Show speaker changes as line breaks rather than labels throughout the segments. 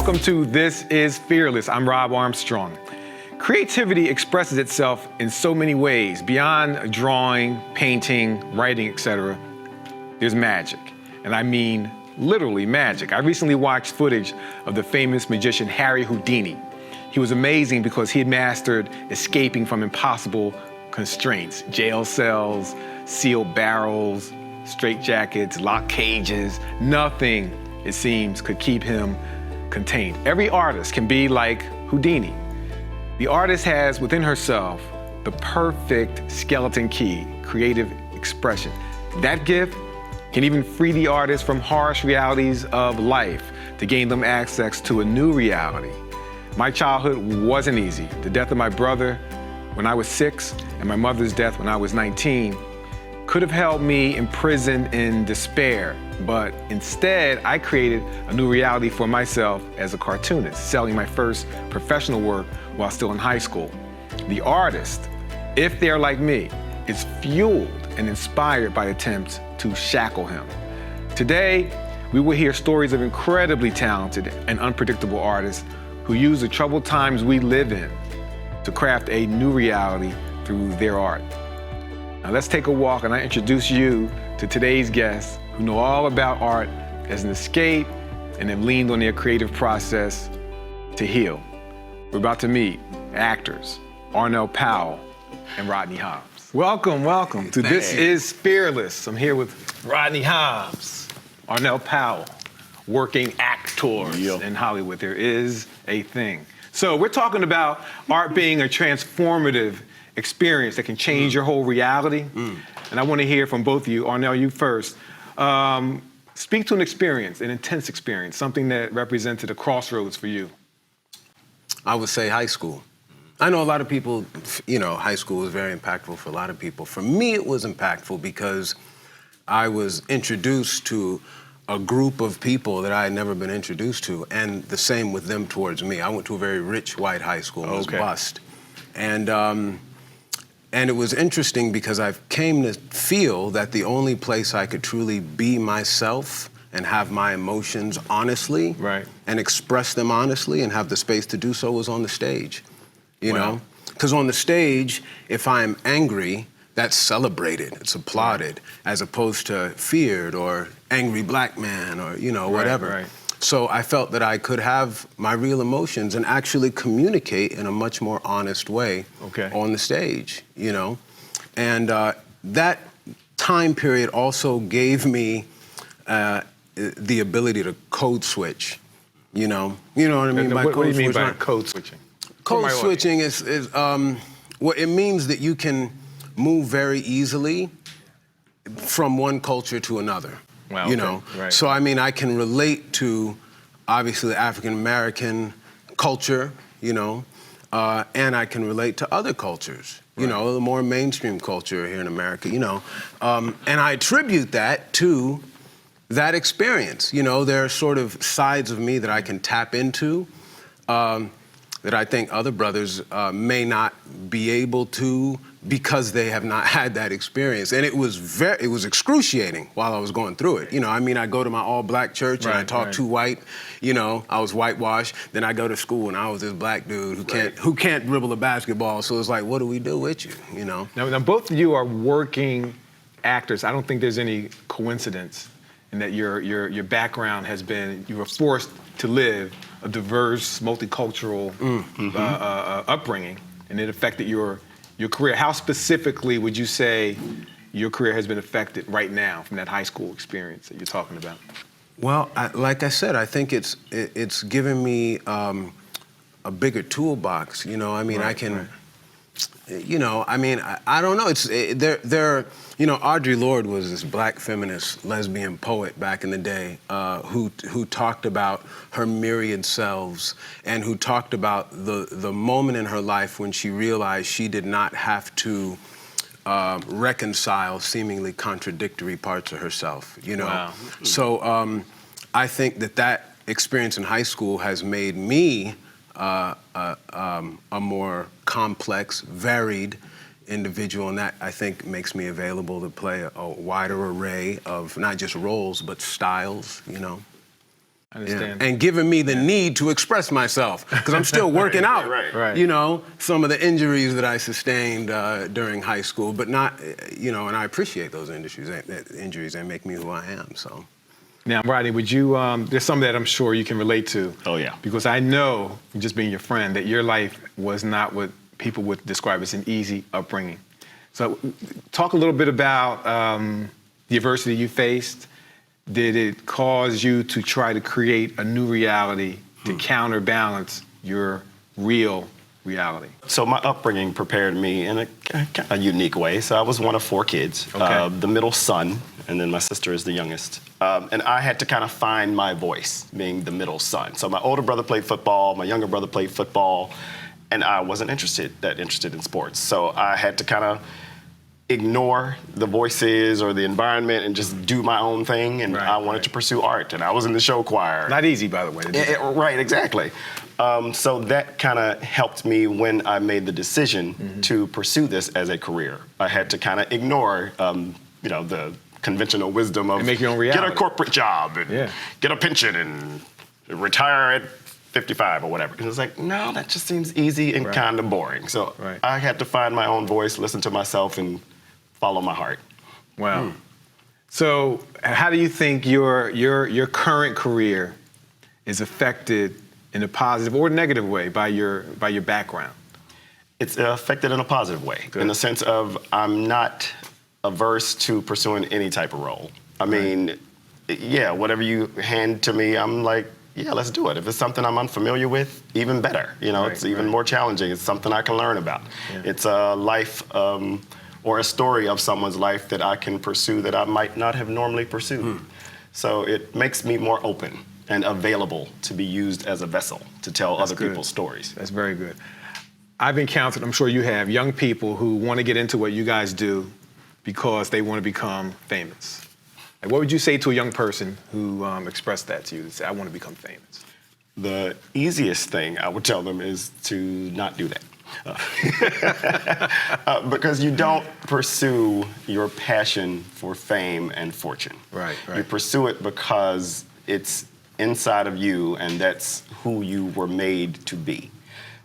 Welcome to This is Fearless. I'm Robb Armstrong. Creativity expresses itself in so many ways. Beyond drawing, painting, writing, etc., there's magic. And I mean literally magic. I recently watched footage of the famous magician Harry Houdini. He was amazing because he had mastered escaping from impossible constraints. Jail cells, sealed barrels, straitjackets, locked cages. Nothing, it seems, could keep him contained. Every artist can be like Houdini. The artist has within herself the perfect skeleton key, creative expression. That gift can even free the artist from harsh realities of life to gain them access to a new reality. My childhood wasn't easy. The death of my brother when I was 6 and my mother's death when I was 19 could have held me imprisoned in despair, but instead I created a new reality for myself as a cartoonist, selling my first professional work while still in high school. The artist, if they're like me, is fueled and inspired by attempts to shackle him. Today, we will hear stories of incredibly talented and unpredictable artists who use the troubled times we live in to craft a new reality through their art. Now let's take a walk and I introduce you to today's guests who know all about art as an escape and have leaned on their creative process to heal. We're about to meet actors Arnell Powell and Rodney Hobbs. Welcome to This is Fearless. I'm here with Rodney Hobbs, Arnell Powell, working actors in Hollywood. There is a thing. So we're talking about art being a transformative experience that can change your whole reality. And I want to hear from both of you. Arnell, you first. Speak to an experience, an intense experience, something that represented a crossroads for you.
I would say high school. I know a lot of people, high school was very impactful for a lot of people. For me, it was impactful because I was introduced to a group of people that I had never been introduced to, and the same with them towards me. I went to a very rich white high school and was bused. And it was interesting because I came to feel that the only place I could truly be myself and have my emotions honestly and express them honestly and have the space to do so was on the stage, you know? Because on the stage, if I'm angry, that's celebrated, it's applauded, as opposed to feared or angry black man or, whatever. So I felt that I could have my real emotions and actually communicate in a much more honest way on the stage, And that time period also gave me the ability to code switch, You know what I mean by code switching?
What do you mean by code switching?
Code switching is well, it means that you can move very easily from one culture to another.
Wow,
So I mean, I can relate to obviously the African-American culture, and I can relate to other cultures, the more mainstream culture here in America, and I attribute that to that experience. There are sort of sides of me that I can tap into that I think other brothers may not be able to because they have not had that experience. And it was excruciating while I was going through it. I go to my all-black church and I talk too white. I was whitewashed. Then I go to school and I was this black dude who can't dribble a basketball. So it's like, what do we do with you,
Now both of you are working actors. I don't think there's any coincidence in that your background has been, you were forced to live a diverse, multicultural upbringing, and it affected your career. How specifically would you say your career has been affected right now from that high school experience that you're talking about?
Well, like I said, I think it's given me a bigger toolbox. I can. I don't know. Audre Lorde was this black feminist lesbian poet back in the day who talked about her myriad selves and who talked about the moment in her life when she realized she did not have to reconcile seemingly contradictory parts of herself,
Wow.
So I think that experience in high school has made me a more complex, varied individual, and that, I think, makes me available to play a wider array of not just roles, but styles,
I understand.
And giving me the need to express myself, because I'm still working out.
Right.
You know, some of the injuries that I sustained during high school, but not, you know, and I appreciate those injuries. They make me who I am, so.
Now, Rodney, would you, there's some that I'm sure you can relate to.
Oh, yeah.
Because I know, just being your friend, that your life was not what people would describe as an easy upbringing. So talk a little bit about the adversity you faced. Did it cause you to try to create a new reality to counterbalance your real reality?
So my upbringing prepared me in a unique way. So I was one of 4 kids, the middle son, and then my sister is the youngest. And I had to kind of find my voice, being the middle son. So my older brother played football, my younger brother played football, and I wasn't interested in sports. So I had to kind of ignore the voices or the environment and just do my own thing. And I wanted to pursue art, and I was in the show choir.
Not easy, by the way.
Right, exactly. So that kind of helped me when I made the decision to pursue this as a career. I had to kind of ignore, you know, the conventional wisdom of
make your own reality.
Get a corporate job and get a pension and retire at 55 or whatever. Because it's like, no, that just seems easy and kind of boring. So I had to find my own voice, listen to myself, and follow my heart.
Wow. So how do you think your current career is affected in a positive or negative way by your background?
It's affected in a positive way, in the sense of I'm not averse to pursuing any type of role. I mean, yeah, whatever you hand to me, I'm like, yeah, let's do it. If it's something I'm unfamiliar with, even better. You know, it's even more challenging. It's something I can learn about. It's a life or a story of someone's life that I can pursue that I might not have normally pursued. So it makes me more open and available to be used as a vessel to tell other people's stories.
That's very good. I've encountered, I'm sure you have, young people who want to get into what you guys do because they want to become famous. Like, what would you say to a young person who expressed that to you, to say, I want to become famous?
The easiest thing I would tell them is to not do that. Because you don't pursue your passion for fame and fortune. You pursue it because it's inside of you, and that's who you were made to be.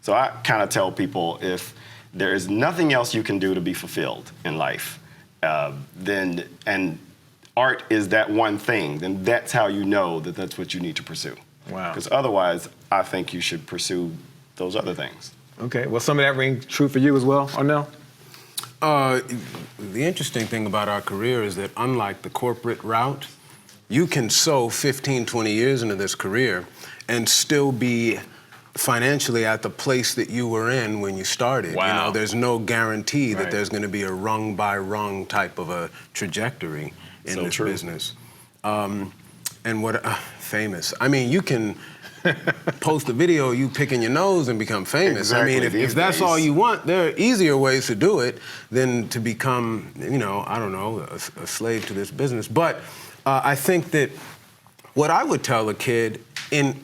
So I kind of tell people, if there is nothing else you can do to be fulfilled in life, and art is that one thing, then that's how you know that that's what you need to pursue.
Wow.
Because otherwise, I think you should pursue those other things.
Okay, well, some of that rings true for you as well, Arnell?
The interesting thing about our career is that unlike the corporate route, you can sow 15, 20 years into this career and still be financially at the place that you were in when you started.
Wow.
You know, there's no guarantee that there's going to be a rung by rung type of a trajectory in this business. And what, famous. I mean, you can post a video of you picking your nose and become famous.
Exactly.
I mean, if that's all you want, there are easier ways to do it than to become, you know, I don't know, a slave to this business. But I think that what I would tell a kid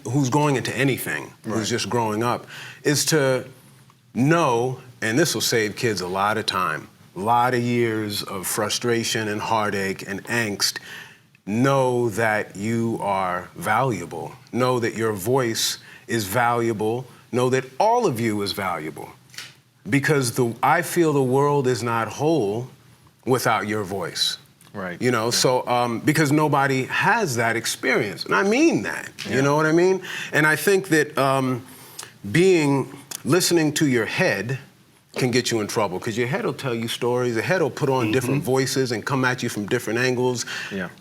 who's going into anything, who's just growing up, is to know, and this will save kids a lot of time, a lot of years of frustration and heartache and angst. Know that you are valuable. Know that your voice is valuable. Know that all of you is valuable. Because I feel the world is not whole without your voice. You know, so because nobody has that experience. And I mean that, you know what I mean? And I think that listening to your head can get you in trouble, because your head will tell you stories, the head will put on different voices and come at you from different angles.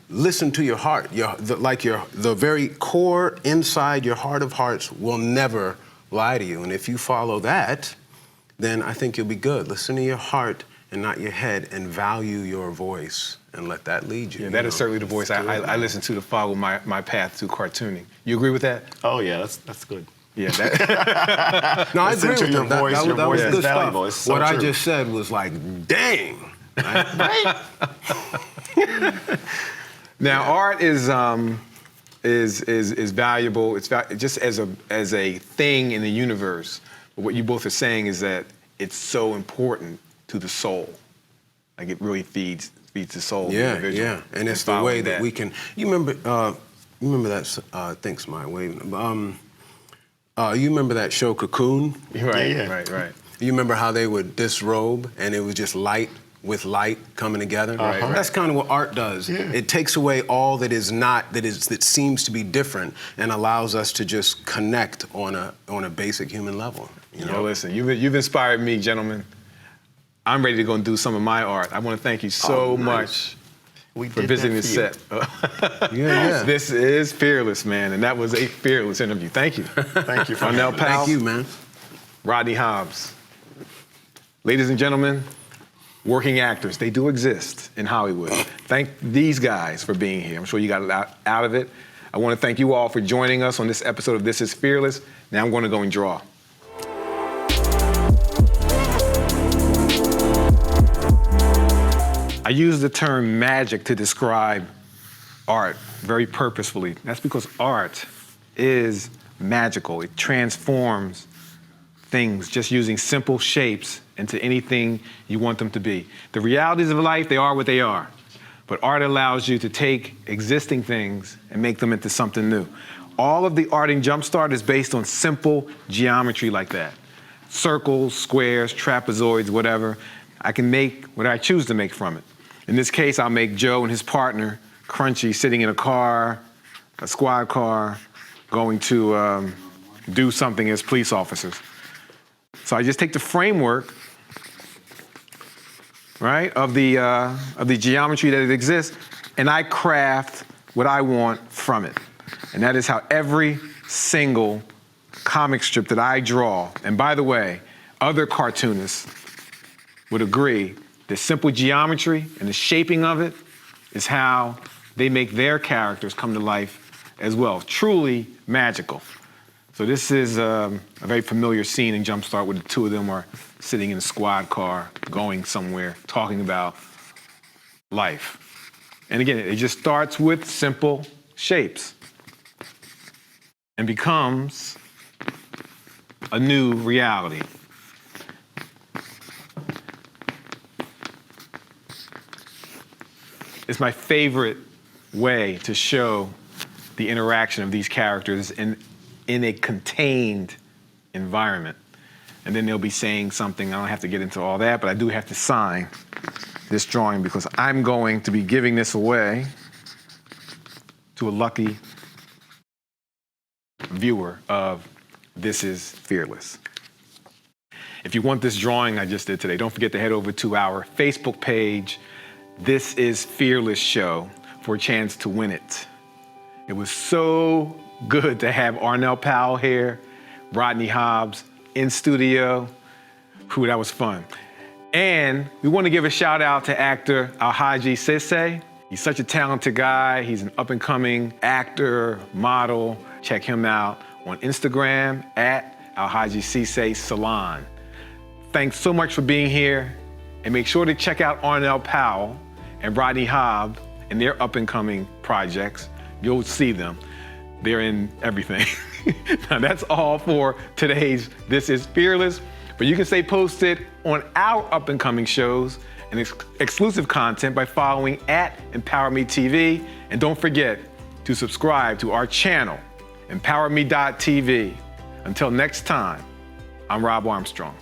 Listen to your heart. The very core inside your heart of hearts will never lie to you. And if you follow that, then I think you'll be good. Listen to your heart and not your head, and value your voice and let that lead you.
Yeah, that is certainly the voice I listen to follow my path through cartooning. You agree with that?
Oh yeah, that's good.
Yeah, that.
No, I agree with
your
you.
Voice,
that
your
was
voice
good
is
stuff.
valuable. It's so
what
true.
I just said was like, dang. Right?
Now, art is valuable. It's just as a thing in the universe. But what you both are saying is that it's so important to the soul. Like, it really feeds the soul.
Yeah. And it's the way that we can. You remember You remember that, thanks, my wave. You remember that show Cocoon?
Right,
Yeah.
right.
You remember how they would disrobe and it was just light with light coming together?
Right.
That's kind of what art does.
Yeah.
It takes away all that is not, that seems to be different and allows us to just connect on a basic human level. You know?
Yo, listen, you've inspired me, gentlemen. I'm ready to go and do some of my art. I want to thank you so much for visiting the set.
Yeah.
This is Fearless, man, and that was a fearless interview. Thank you.
Thank you for
Arnell, Powell.
Thank you, man.
Rodney, Hobbs. Ladies and gentlemen, working actors, they do exist in Hollywood. Thank these guys for being here. I'm sure you got a lot out of it. I want to thank you all for joining us on this episode of This is Fearless. Now I'm going to go and draw. I use the term magic to describe art very purposefully. That's because art is magical. It transforms things just using simple shapes into anything you want them to be. The realities of life, they are what they are. But art allows you to take existing things and make them into something new. All of the art in JumpStart is based on simple geometry like that. Circles, squares, trapezoids, whatever. I can make what I choose to make from it. In this case, I'll make Joe and his partner, Crunchy, sitting in a car, a squad car, going to do something as police officers. So I just take the framework, right, of the geometry that it exists, and I craft what I want from it. And that is how every single comic strip that I draw, and by the way, other cartoonists would agree, the simple geometry and the shaping of it is how they make their characters come to life as well. Truly magical. So this is a very familiar scene in JumpStart where the two of them are sitting in a squad car, going somewhere, talking about life. And again, it just starts with simple shapes and becomes a new reality. It's my favorite way to show the interaction of these characters in a contained environment. And then they'll be saying something. I don't have to get into all that, but I do have to sign this drawing because I'm going to be giving this away to a lucky viewer of This is Fearless. If you want this drawing I just did today, don't forget to head over to our Facebook page, This is Fearless Show, for a chance to win it. It was so good to have Arnell Powell here, Rodney Hobbs in studio. Whew, that was fun. And we want to give a shout out to actor Alhaji Sise. He's such a talented guy. He's an up-and-coming actor, model. Check him out on Instagram at Alhaji Sise Salon. Thanks so much for being here. And make sure to check out Arnell Powell and Rodney Hobbs and their up-and-coming projects. You'll see them. They're in everything. Now that's all for today's This is Fearless. But you can stay posted on our up-and-coming shows and exclusive content by following at emPOWERme.tv. And don't forget to subscribe to our channel, emPOWERme.tv. Until next time, I'm Robb Armstrong.